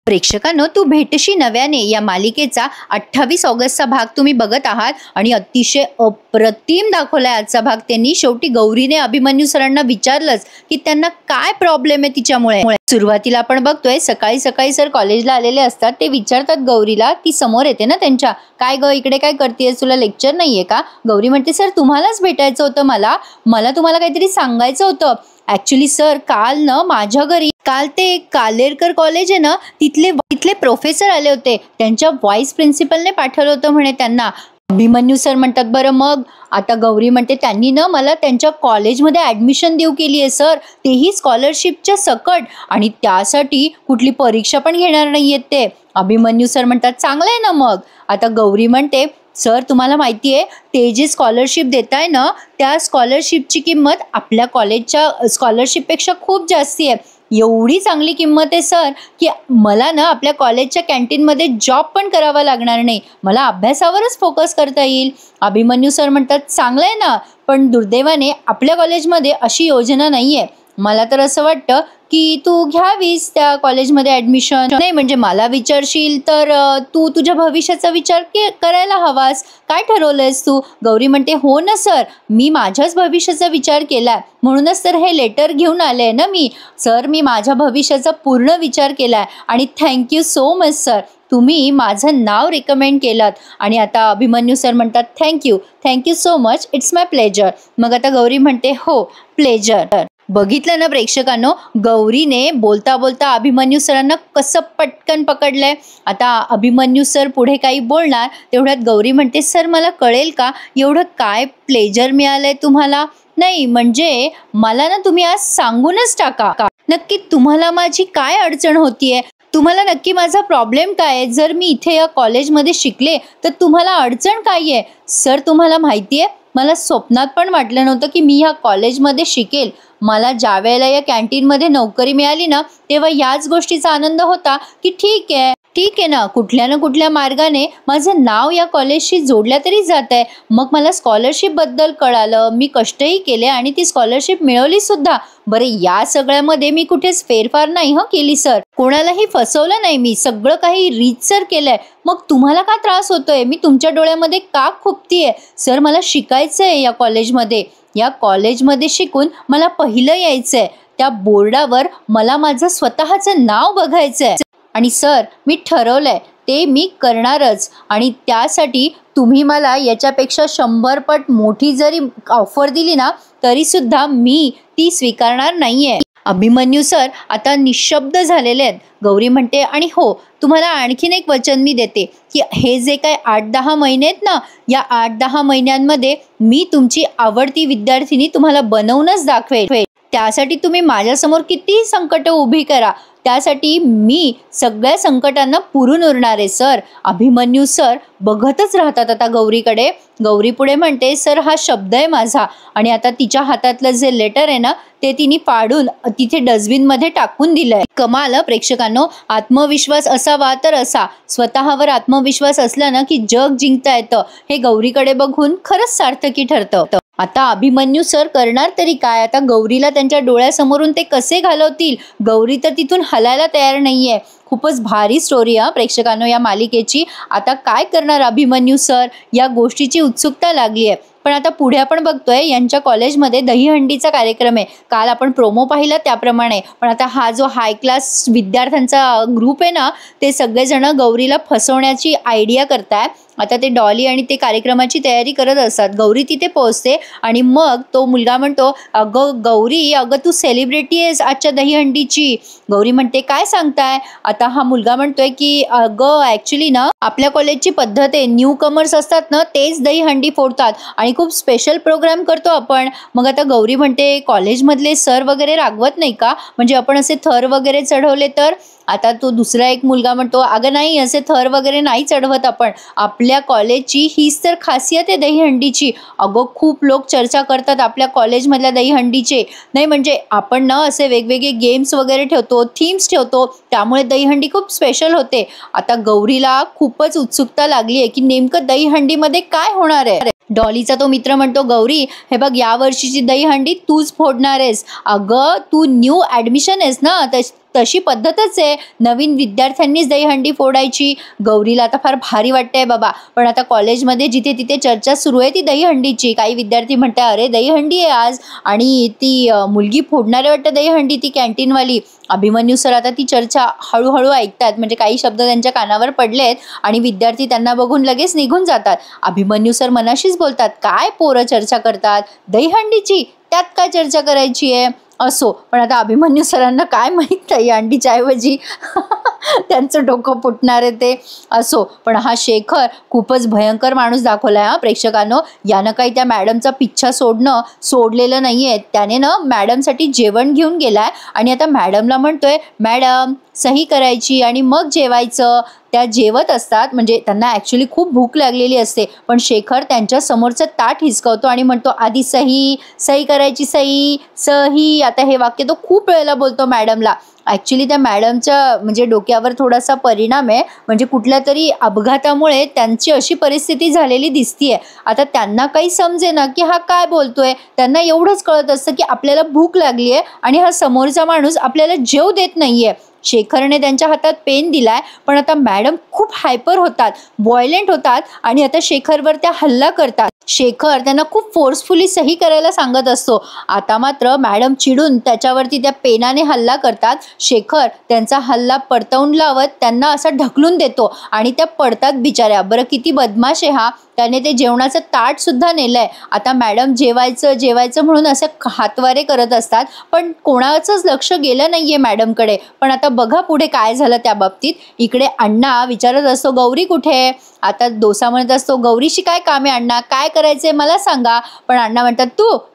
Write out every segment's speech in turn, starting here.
प्रेक्षकांनो, तू भेटशी नव्याने या मालिकेचा 28 ऑगस्टचा भाग तुम्ही बघत आहात आणि अतिशय अप्रतिम दाखवलाय आजचा भाग त्यांनी। शेवटी गौरीने अभिमन्यू सरांना विचारलंच की त्यांना काय प्रॉब्लेम आहे तिच्यामुळे। सुरुवातीला आपण बघतोय सकाळी सकाळी सर कॉलेजला आलेले असतात, ते विचारतात गौरीला, ती समोर येते ना त्यांच्या, काय ग इकडे काय करतेस, तुला लेक्चर नाहीये का? गौरी म्हणते सर तुम्हालाच भेटायचं होतं, मला तुम्हाला काहीतरी सांगायचं होतं। ऍक्च्युली सर काल ना माझ्या घरी काल ते कालेरकर कॉलेज आहे ना तिथले प्रोफेसर आले होते, त्यांच्या व्हाईस प्रिन्सिपलने पाठवलं होतं म्हणे त्यांना। अभिमन्यू सर म्हणतात बरं मग? आता गौरी म्हणते त्यांनी ना मला त्यांच्या कॉलेजमध्ये ऍडमिशन देऊ केली आहे सर, तेही स्कॉलरशिपच्या सकट, आणि त्यासाठी कुठली परीक्षा पण घेणार नाहीयेत ते। अभिमन्यू सर म्हणतात चांगलं आहे ना मग। आता गौरी म्हणते सर तुम्हाला माहिती आहे ते जे स्कॉलरशिप देताय ना त्या स्कॉलरशिपची किंमत आपल्या कॉलेजच्या स्कॉलरशिपपेक्षा खूप जास्ती आहे, एवढी चांगली किंमत आहे सर की मला ना आपल्या कॉलेजच्या कॅन्टीनमध्ये जॉब पण करावा लागणार नाही, मला अभ्यासावरच फोकस करता येईल। अभिमन्यू सर म्हणतात चांगलं आहे ना, पण दुर्दैवाने आपल्या कॉलेजमध्ये अशी योजना नाही आहे। मला तर असं वाटतं की तू घ्यावीस त्या कॉलेजमध्ये ॲडमिशन, नाही म्हणजे मला विचारशील तर तू तुझ्या भविष्याचा विचार करायला हवास, काय ठरवलंयस तू? गौरी म्हणते हो ना सर, मी माझ्याच भविष्याचा विचार केलाय, म्हणूनच तर हे लेटर घेऊन आले ना मी। सर मी माझ्या भविष्याचा पूर्ण विचार केलाय आणि थँक्यू सो मच सर, तुम्ही माझं नाव रिकमेंड केलात। आणि आता अभिमन्यू सर म्हणतात thank you so much, it's my pleasure. मग आता गौरी म्हणते हो प्लेजर। बघितलं ना प्रेक्षकांनो, गौरीने बोलता बोलता अभिमन्यू सरांना कसं पटकन पकडलंय। आता अभिमन्यू सर पुढे काही बोलणार तेवढ्यात गौरी म्हणते सर मला कळेल का एवढं काय प्लेजर मिळालंय तुम्हाला? नाही म्हणजे मला ना तुम्ही आज सांगूनच टाका, नक्की तुम्हाला माझी काय अडचण होतीये, तुम्हाला नक्की माझा प्रॉब्लेम काय आहे? जर मी इथे या कॉलेजमध्ये शिकले तर तुम्हाला अडचण काय आहे? सर तुम्हाला माहिती आहे मला स्वप्नात पण वाटलं नव्हतं की मी ह्या कॉलेजमध्ये शिकेल। मला ज्या वेळेला या कॅन्टीनमध्ये नोकरी मिळाली ना तेव्हा याच गोष्टीचा आनंद होता की ठीक आहे ना, कुठल्या ना कुठल्या मार्गाने माझं नाव या कॉलेजशी जोडल्या तरी जात आहे। मग मला स्कॉलरशिप बद्दल कळालं, मी कष्टही केले आणि ती स्कॉलरशिप मिळवली सुद्धा। बरं या सगळ्यामध्ये मी कुठेच फेरफार नाही केली सर, कोणालाही फसवलं नाही, मी सगळं काही रीतसर केलंय। मग तुम्हाला का त्रास होतोय? मी तुमच्या डोळ्यामध्ये का खुपतीये? सर मला शिकायचंय या कॉलेजमध्ये शिकून मला पहिलं यायचंय, त्या बोर्डावर मला माझं स्वतःचं नाव बघायचंय, आणि सर मी ठरवलंय ते मी करणारच, आणि त्यासाठी तुम्ही मला याच्यापेक्षा 100 पट मोठी जरी ऑफर दिली ना तरी सुद्धा मी ती स्वीकारणार नाहीये। अभिमन्यू सर आता निशब्द झालेले आहेत। गौरी म्हणते आणि हो तुम्हाला आणखीन एक वचन मी देते की हे जे काय 8-10 महिने आहेत ना, या 8-10 महिन्यांमध्ये मी तुमची आवडती विद्यार्थिनी तुम्हाला बनवूनच दाखवेल। त्यासाठी तुम्ही माझ्यासमोर कितीही संकट उभी करा, त्यासाठी मी सगळ्या संकटांना पुरून उरणार आहे सर। अभिमन्यू सर बघतच राहतात आता गौरीकडे। गौरी पुढे म्हणते सर हा शब्द आहे माझा, आणि आता तिच्या हातातलं जे लेटर आहे ना ते तिने फाडून तिथे डस्टबिनमध्ये टाकून दिलंय। कमाल प्रेक्षकांनो, आत्मविश्वास असावा तर असा, स्वतःवर आत्मविश्वास असला ना की जग जिंकता येतं, हे गौरीकडे बघून खरंच सार्थकी ठरतं। आता अभिमन्यू सर करणार तरी काय? आता गौरीला त्यांच्या डोळ्यासमोरून ते कसे घालवतील? गौरी तर तिथून हलायला तयार नाहीये। खूपच भारी स्टोरी प्रेक्षकांनो या मालिकेची। आता काय करणार अभिमन्यू सर या गोष्टीची उत्सुकता लागली आहे। पण आता पुढे आपण बघतोय यांच्या कॉलेजमध्ये दहीहंडीचा कार्यक्रम आहे, काल आपण प्रोमो पाहिला त्याप्रमाणे। पण आता हा जो हाय क्लास विद्यार्थ्यांचा ग्रुप आहे ना ते सगळेजण गौरीला फसवण्याची आयडिया करताय। आता ते डॉली आणि ते कार्यक्रमाची तयारी करत असतात। गौरी तिथे पोहोचते आणि मग तो मुलगा म्हणतो अगं गौरी, अगं तू सेलिब्रिटी आहेस आजच्या दहीहंडीची। गौरी म्हणते काय सांगताय? आता हा मुलगा म्हणतोय की अगं ॲक्च्युली ना आपल्या कॉलेजची पद्धत आहे, न्यू कमर्स असतात ना तेच दहीहंडी फोडतात आणि खूप स्पेशल प्रोग्राम करतो आपण। मग आता गौरी म्हणते कॉलेजमधले सर वगैरे रागवत नाही का, म्हणजे आपण असे थर वगैरे चढवले तर? आता तो दुसरा एक मुलगा म्हणतो अगं नाही, असे थर वगैरे नाही चढवत आपण, आपल्या कॉलेजची हीच तर खासियत आहे दहीहंडीची। अगं खूप लोक चर्चा करतात आपल्या कॉलेजमधल्या दहीहंडीचे, नाही म्हणजे आपण ना असे वेगवेगळे गेम्स वगैरे ठेवतो, थीम्स ठेवतो, त्यामुळे दहीहंडी खूप स्पेशल होते। आता गौरीला खूपच उत्सुकता लागली आहे की नेमकं दहीहंडीमध्ये काय होणार आहे। डॉलीचा तो मित्र म्हणतो गौरी हे बघ या वर्षीची दहीहंडी तूच फोडणार आहेस, अगं तू न्यू ॲडमिशन आहेस ना, तशी पद्धतच आहे नवीन विद्यार्थ्यांनीच दहीहंडी फोडायची. गौरीला आता फार भारी वाटतंय बाबा. पण आता कॉलेजमध्ये जिथे तिथे चर्चा सुरू आहे ती दहीहंडीची. काही विद्यार्थी म्हणतात अरे दहीहंडी आहे आज, आणि ती मुलगी फोडणारे वाटतं दहीहंडी, ती कॅन्टीनवाली. अभिमन्यू सर आता ती चर्चा हळूहळू ऐकतात, म्हणजे काही शब्द त्यांच्या कानावर पडलेत आणि विद्यार्थी त्यांना बघून लगेच निघून जातात. अभिमन्यू सर मनाशीच बोलतात, काय पोरं चर्चा करतात दहीहंडीची, त्यात काय चर्चा करायची आहे. असो, पण आता अभिमन्यू सरांना काय माहीत दहीहंडीच्या ऐवजी त्यांचं डोकं फुटणार आहे ते. असो, पण हा शेखर खूपच भयंकर माणूस दाखवलाय हा प्रेक्षकांनो. यानं काही त्या मॅडमचा पिच्छा सोडलेलं नाहीये. त्याने ना मॅडमसाठी जेवण घेऊन गेलाय आणि आता मॅडमला म्हणतोय, मॅडम सही करायची आणि मग जेवायचं. त्या जेवत असतात, म्हणजे त्यांना ॲक्च्युली खूप भूक लागलेली असते, पण शेखर त्यांच्या समोरचं ताट हिसकावतो आणि म्हणतो आधी सही करायची, सही. आता हे वाक्य तो खूप वेळेला बोलतो मॅडमला. ॲक्च्युली त्या मॅडमच्या म्हणजे डोक्यावर थोडासा परिणाम आहे, म्हणजे कुठल्या तरी अपघातामुळे त्यांची अशी परिस्थिती झालेली दिसतीये. आता त्यांना काही समजेना की हा काय बोलतोय. त्यांना एवढंच कळत असतं की आपल्याला भूक लागली आहे आणि हा समोरचा माणूस आपल्याला जेव देत नाहीये. शेखरने त्यांच्या हातात पेन दिलाय, पण आता मॅडम खूप हायपर होतात, व्हायलेंट होतात आणि आता शेखरवर त्या हल्ला करतात. शेखर त्यांना खूप फोर्सफुली सही करायला सांगत असतो. आता मात्र मॅडम चिडून त्याच्यावरती त्या पेनाने हल्ला करतात. शेखर त्यांचा हल्ला पडतावून लावत त्यांना असा ढकलून देतो आणि त्या पडतात बिचाऱ्या. बरं किती बदमाश आहे हा. त्याने ते जेवणाचं ताट सुद्धा नेलंय. आता मॅडम जेवायचं म्हणून असे हातवारे करत असतात, पण कोणाचंच लक्ष गेलं नाहीये मॅडमकडे. पण आता बघा पुढे काय झालं त्या बाबतीत. इकडे अण्णा विचारत असतो गौरी कुठे. आता डोसा म्हणत असतो, गौरीशी काय काम आहे अण्णा, काय करायचंय मला सांगा. पण अण्णा म्हणतात,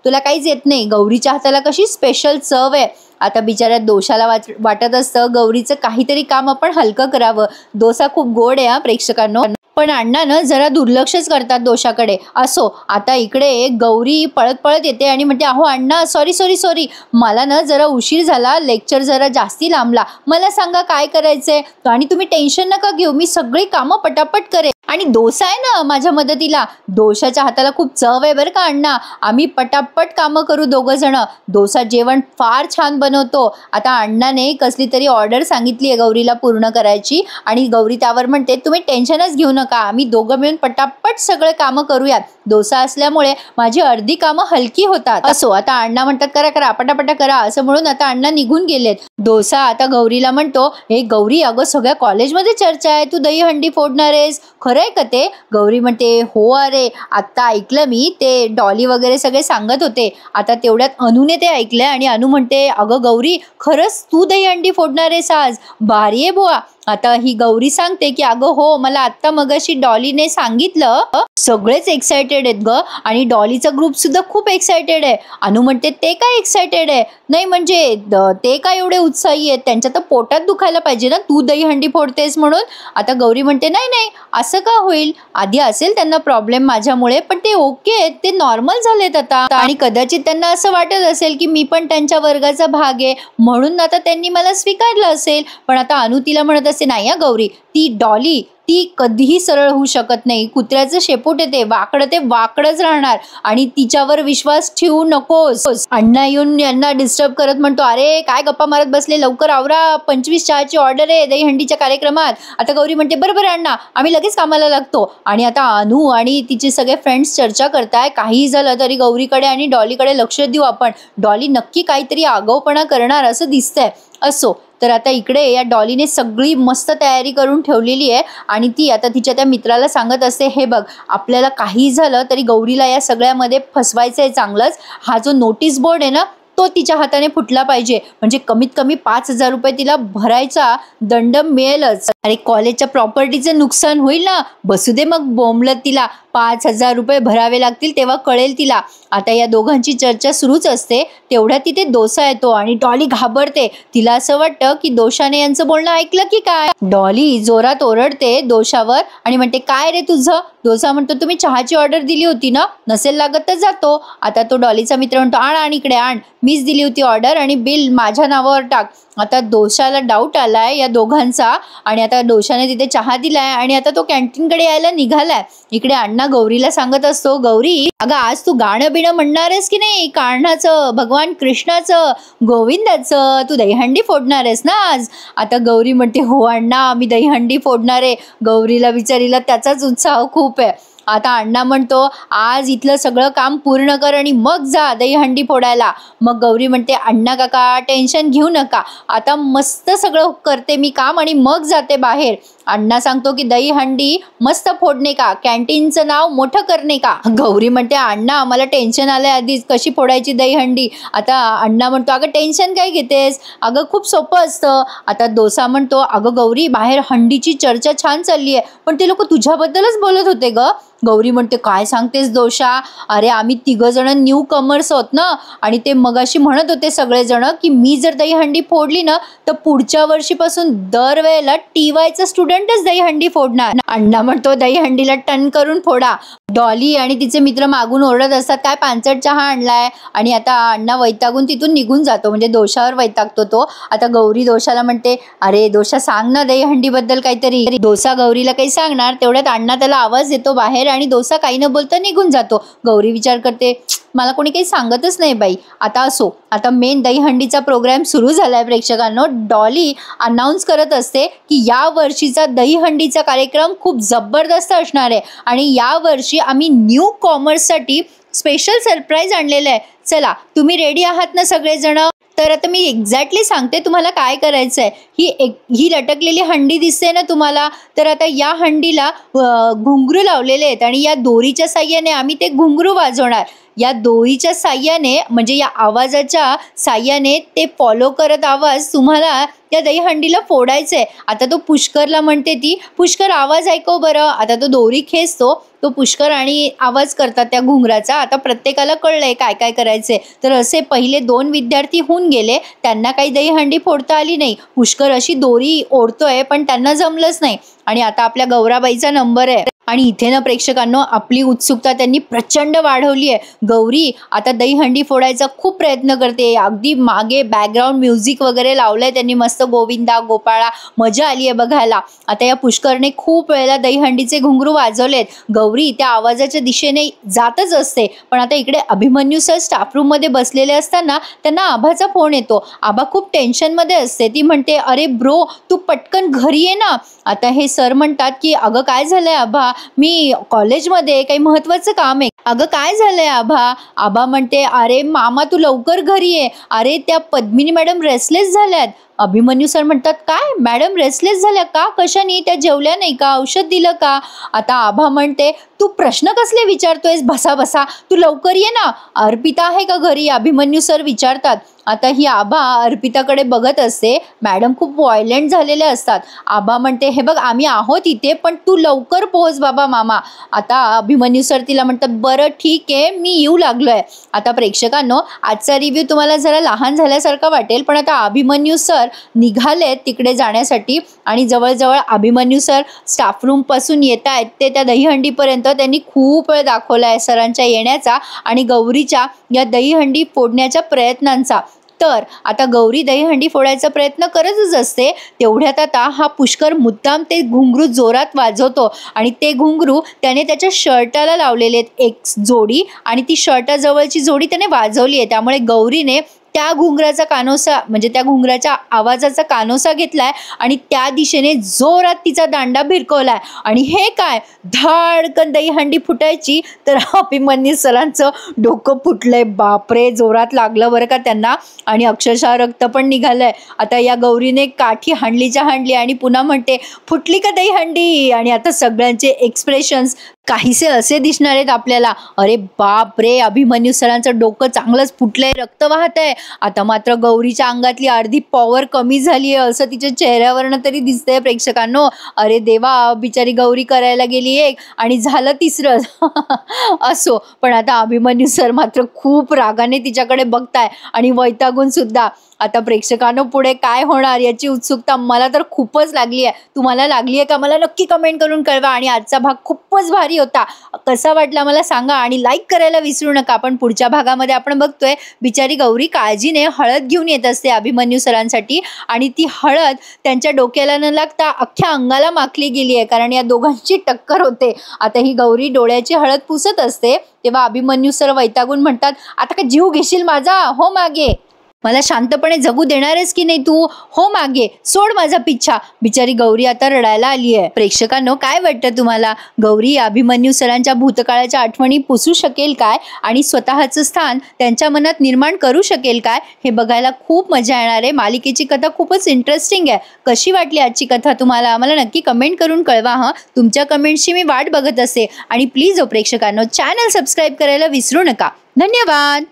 तुला काहीच येत नाही. गौरीच्या हाताला कशी स्पेशल चव आहे. आता बिचाऱ्या दोषाला वाटत असतं गौरीचं काहीतरी काम आपण हलकं करावं. डोसा खूप गोड आहे हा प्रेक्षकांनो, पण अण्णानं जरा दुर्लक्षच करतात दोषाकडे. असो, आता इकडे गौरी पळत पळत येते आणि म्हणते, अहो अण्णा सॉरी, मला ना जरा उशीर झाला, लेक्चर जरा जास्ती लांबला, मला सांगा काय करायचंय. आणि तुम्ही टेन्शन नका घेऊ, मी सगळी कामं पटापट करेन. आणि डोसा आहे ना माझ्या मदतीला. डोशाच्या हाताला खूप चव आहे बरं का अण्णा, आम्ही पटापट कामं करू दोघं जण. डोसा जेवण फार छान बनवतो. आता अण्णाने कसली तरी ऑर्डर सांगितली आहे गौरीला पूर्ण करायची आणि गौरी त्यावर म्हणते, तुम्ही टेन्शनच घेऊ नका, आम्ही दोघं मिळून पटापट सगळे कामं करूयात. डोसा असल्यामुळे माझी अर्धी कामं हलकी होतात. असो, आता अण्णा म्हणतात करा पटापटा करा, असं म्हणून आता अण्णा निघून गेलेत. डोसा आता गौरीला म्हणतो, हे गौरी अगं सगळ्या कॉलेजमध्ये चर्चा आहे, तू दहीहंडी फोडणार आहेस, खरंय का ते. गौरी म्हणते, हो अरे आत्ता ऐकलं मी, ते डॉली वगैरे सगळे सांगत होते. आता तेवढ्यात अनुने ते ऐकलंय आणि अनु म्हणते, अगं गौरी खरंच तू दहीहंडी फोडणार आहेस आज, भारी आहे बुवा. आता ही गौरी सांगते की अगं हो, मला आत्ता मगाशी डॉलीने सांगितलं. सगळेच एक्सायटेड आहेत ग, आणि डॉलीचा ग्रुप सुद्धा खूप एक्सायटेड आहे. अनु म्हणते, ते काय एक्सायटेड आहे, नाही म्हणजे ते काय एवढे उत्साही आहेत, त्यांच्या तर पोटात दुखायला पाहिजे ना तू दहीहंडी फोडतेस म्हणून. आता गौरी म्हणते, नाही असं का होईल, आधी असेल त्यांना प्रॉब्लेम माझ्यामुळे, पण ते ओके आहेत, ते नॉर्मल झालेत आता. आणि कदाचित त्यांना असं वाटत असेल की मी पण त्यांच्या वर्गाचा भाग आहे म्हणून आता त्यांनी मला स्वीकारलं असेल. पण आता अनु तिला म्हणत असते, नाही गौरी, ती डॉली ती कधीही सरळ होऊ शकत नाही, कुत्र्याचं शेपूट येते, वाकडं ते वाकडंच राहणार आणि तिच्यावर विश्वास ठेवू नकोस. अण्णा येऊन यांना डिस्टर्ब करत म्हणतो, अरे काय गप्पा मारत बसले, लवकर आवरा, 25 चहाची ऑर्डर आहे दहीहंडीच्या कार्यक्रमात. आता गौरी म्हणते, बरोबर अण्णा, आम्ही लगेच कामाला लागतो. आणि आता अनु आणि तिचे सगळे फ्रेंड्स चर्चा करताय, काही झालं तरी गौरीकडे आणि डॉलीकडे लक्ष देऊ आपण, डॉली नक्की काहीतरी आगाऊपणा करणार असं दिसतंय. असो, तर आता इकडे या डॉलीने सगळी मस्त तयारी करून ठेवलेली आहे आणि ती आता तिच्या त्या मित्राला सांगत असते, हे बघ आपल्याला काही झालं तरी गौरीला या सगळ्यामध्ये फसवायचं आहे चांगलंच. हा जो नोटीस बोर्ड आहे ना तो तिच्या हाताने फुटला पाहिजे, म्हणजे कमीत कमी 5,000 रुपये तिला भरायचा दंड मिळेलच. आणि कॉलेजच्या प्रॉपर्टीचं नुकसान होईल ना, बसू दे मग बोंबलत, तिला 5,000 रुपये भरावे लागतील तेव्हा कळेल तिला. आता या दोघांची चर्चा सुरूच असते, तेवढ्यात तिथे डोसा येतो आणि डॉली घाबरते. तिला असं वाटतं की दोषाने यांचं बोलणं ऐकलं की काय. डॉली जोरात ओरडते दोषावर आणि म्हणते, काय रे तुझं, डोसा म्हणतो तुम्ही चहाची ऑर्डर दिली होती ना, नसेल लागत तर जातो. आता तो डॉलीचा मित्र म्हणतो आण इकडे आण, मीच दिली होती ऑर्डर आणि बिल माझ्या नावावर टाक. आता डोशाला डाऊट आलाय या दोघांचा आणि आता डोशाने तिथे चहा दिलाय आणि आता तो कॅन्टीनकडे यायला निघालाय. इकडे अण्णा गौरीला सांगत असतो, गौरी अगं आज तू गाणं बिणं म्हणणार आहेस की नाही, कान्हाचं, भगवान कृष्णाचं, गोविंदाचं, तू दहीहंडी फोडणार आहेस ना आज. आता गौरी म्हणते हो अण्णा मी दहीहंडी फोडणार आहे. गौरीला विचारीला त्याचाच उत्साह खूप आहे. आता अण्णा म्हणतो आज इथलं सगळं काम पूर्ण कर आणि मग जा दहीहंडी फोडायला. मग गौरी म्हणते अण्णा काका टेन्शन घेऊ नका, आता मस्त सगळं करते मी काम आणि मग जाते बाहेर. अण्णा सांगतो की दहीहंडी मस्त फोडणे का, कॅन्टीनचं नाव मोठं करणे का. गौरी म्हणते अण्णा मला टेन्शन आलंय आधीच, कशी फोडायची दहीहंडी. आता अण्णा म्हणतो अगं टेन्शन काय घेतेस, अगं खूप सोपं असतं. आता डोसा म्हणतो अगं गौरी बाहेर हंडीची चर्चा छान चालली आहे, पण ते लोक तुझ्याबद्दलच बोलत होते ग. गौरी म्हणते काय सांगतेस डोशा, अरे आम्ही 3 जण न्यू कमर्स आहोत ना आणि ते मगाशी म्हणत होते सगळेजण की मी जर दहीहंडी फोडली ना तर पुढच्या वर्षीपासून दरवेळेला TYचा स्टुडंटच दहीहंडी फोडणार. अण्णा म्हणतो दहीहंडीला टन करून फोडा. डॉली आणि तिचे मित्र मागून ओरडत असतात काय पांचट चहा आणलाय आणि आता अण्णा वैतागून तिथून निघून जातो, म्हणजे डोशावर वैतागतो तो. आता गौरी डोशाला म्हणते अरे डोशा सांग ना दहीहंडी बद्दल काहीतरी. डोसा गौरीला काही सांगणार तेवढ्यात अण्णा त्याला आवाज देतो बाहेर आणि डोसा काही न बोलता निघून जातो. गौरी विचार करते मला कोणी काही सांगतच नाही बाई. आता असो, आता मेन दहीहंडीचा प्रोग्राम सुरू झालाय प्रेक्षकांनो. डॉली अनाऊन्स करत असते की या वर्षीचा दहीहंडीचा कार्यक्रम खूप जबरदस्त असणार आहे आणि या वर्षी आम्ही न्यू कॉमर्ससाठी स्पेशल सरप्राईज आणलेलं आहे. चला तुम्ही रेडी आहात ना सगळेजण. तर आता मी एक्झॅक्टली सांगते तुम्हाला काय करायचं आहे. ही लटकलेली हंडी दिसते ना तुम्हाला, तर आता या हंडीला घुंगरू लावलेले आहेत आणि या दोरीच्या साह्याने आम्ही ते घुंगरू वाजवणार. या दोरीच्या साह्याने म्हणजे या आवाजाच्या साह्याने ते फॉलो करत आवाज तुम्हाला त्या दहीहंडीला फोडायचं आहे. आता तो पुष्करला म्हणते ती पुष्कर आवाज ऐकव बरं. आता तो दोरी खेचतो, तो पुष्कर आणि आवाज करतात त्या घुंगराचा. आता प्रत्येकाला कळलंय काय काय करायचंय. तर असे पहिले 2 विद्यार्थी होऊन गेले, त्यांना काही दहीहंडी फोडता आली नाही. पुष्कर अशी दोरी ओढतोय पण त्यांना जमलंच नाही आणि आता आपल्या गौराबाईचा नंबर आहे. आणि इथे ना प्रेक्षकांनो आपली उत्सुकता त्यांनी प्रचंड वाढवली आहे. गौरी आता दहीहंडी फोडायचा खूप प्रयत्न करते, अगदी मागे बॅकग्राऊंड म्युझिक वगैरे लावलंय त्यांनी मस्त गोविंदा गोपाळा, मजा आली आहे बघायला. आता या पुष्करने खूप वेळेला दहीहंडीचे घुंगरू वाजवलेत. गौरी त्या आवाजाच्या दिशेने जातच असते, पण आता इकडे अभिमन्यू सर स्टाफ रूम मध्ये बसलेले असताना त्यांना आभाचा फोन येतो. आभा खूप टेन्शनमध्ये असते. ती म्हणते अरे ब्रो तू पटकन घरी ये ना. आता हे सर म्हणतात की अगं काय झालंय आभा, मी कॉलेजमध्ये काही महत्वाचं काम आहे. अगं काय झालंय आभा. आभा म्हणते अरे मामा तू लवकर घरी ये, अरे त्या पद्मिनी मॅडम रेस्टलेस झाल्यात. अभिमन्यू सर म्हणतात काय मॅडम रेस्टलेस झाल्या का, कशाने, त्या जेवल्या नाही का, औषध दिलं का. आता आभा म्हणते तू प्रश्न कसले विचारतोयस बसा बसा, तू लवकर ये ना. अर्पिता आहे का घरी, अभिमन्यू सर विचारतात. आता ही आभा अर्पिताकडे बघत असते. मॅडम खूप व्हायलेंट झालेले असतात. आभा म्हणते हे बघ आम्ही आहोत इथे पण तू लवकर पोहोच बाबा मामा. आता अभिमन्यू सर तिला म्हणतात बरं ठीक आहे मी येऊ लागलोय. आता प्रेक्षकांनो आजचा रिव्ह्यू तुम्हाला जरा लहान झाल्यासारखा वाटेल, पण आता अभिमन्यू सर निघालेत तिकडे जाण्यासाठी आणि जवळजवळ अभिमन्यू सर स्टाफ रूम पासून येत आहेत ते त्या दहीहंडीपर्यंत त्यांनी खूप वेळ दाखवला आहे सरांच्या येण्याचा आणि गौरीच्या या दहीहंडी फोडण्याच्या प्रयत्नांचा. तर आता गौरी दहीहंडी फोडायचा प्रयत्न करतच असते. तेवढ्यात आता हा पुष्कर मुद्दाम ते घुंगरू जोरात वाजवतो आणि ते घुंगरू त्याने त्याच्या शर्टाला लावलेले आहेत एक जोडी आणि ती शर्टाजवळची जोडी त्याने वाजवली आहे. त्यामुळे गौरीने त्या घुंगराचा कानोसा म्हणजे त्या घुंगराच्या आवाजाचा कानोसा घेतलाय आणि त्या दिशेने जोरात तिचा दांडा भिरकवलाय आणि हे काय धाडकन दहीहंडी फुटायची तर अभिमन्यू सरांचं डोकं फुटलंय. बापरे जोरात लागलं बरं का त्यांना आणि अक्षरशः रक्त पण निघालंय. आता या गौरीने काठी हाणली आणि पुन्हा म्हणते फुटली का दहीहंडी आणि आता सगळ्यांचे एक्सप्रेशन्स काहीसे असे दिसणार आहेत आपल्याला. अरे बाप रे अभिमन्यू सरांचं डोकं चांगलंच फुटलंय, रक्त वाहत आहे. आता मात्र गौरीच्या अंगातली अर्धी पॉवर कमी झाली आहे असं तिच्या चेहऱ्यावरनं तरी दिसतंय प्रेक्षकांनो. अरे देवा बिचारी गौरी करायला गेली एक आणि झालं 3रं. असो पण आता अभिमन्यू सर मात्र खूप रागाने तिच्याकडे बघताय आणि वैतागून सुद्धा. आता प्रेक्षकांनो पुढे काय होणार याची उत्सुकता मला तर खूपच लागली आहे. तुम्हाला लागली आहे का मला नक्की कमेंट करून कळवा. आणि आजचा भाग खूपच भारी होता. कसा वाटला मला सांगा आणि लाईक करायला विसरू नका. पण पुढच्या भागामध्ये आपण बघतोय बिचारी गौरी काळजीने हळद घेऊन येत असते अभिमन्यू सरांसाठी आणि ती हळद त्यांच्या डोक्याला न लागता अख्ख्या अंगाला माखली गेली आहे, कारण या दोघांची टक्कर होते. आता ही गौरी डोळ्याची हळद पुसत असते तेव्हा अभिमन्यू सर वैतागून म्हणतात, आता काय जीव घेशील माझा? हो मागे. मला शांतपणे जगू देणारेस की नाही तू? हो मागे, सोड माझा पिच्छा. बिचारी गौरी आता रडायला आली आहे. प्रेक्षकांनो काय वाटतं तुम्हाला? गौरी अभिमन्यू सरांच्या भूतकाळाच्या आठवणी पुसू शकेल काय आणि स्वतःचं स्थान त्यांच्या मनात निर्माण करू शकेल काय? हे बघायला खूप मजा येणार आहे. मालिकेची कथा खूपच इंटरेस्टिंग आहे. कशी वाटली आजची कथा तुम्हाला? मला नक्की कमेंट करून कळवा. तुमच्या कमेंट्सची मी वाट बघत असते. आणि प्लीज प्रेक्षकांनो चॅनल सबस्क्राईब करायला विसरू नका. धन्यवाद.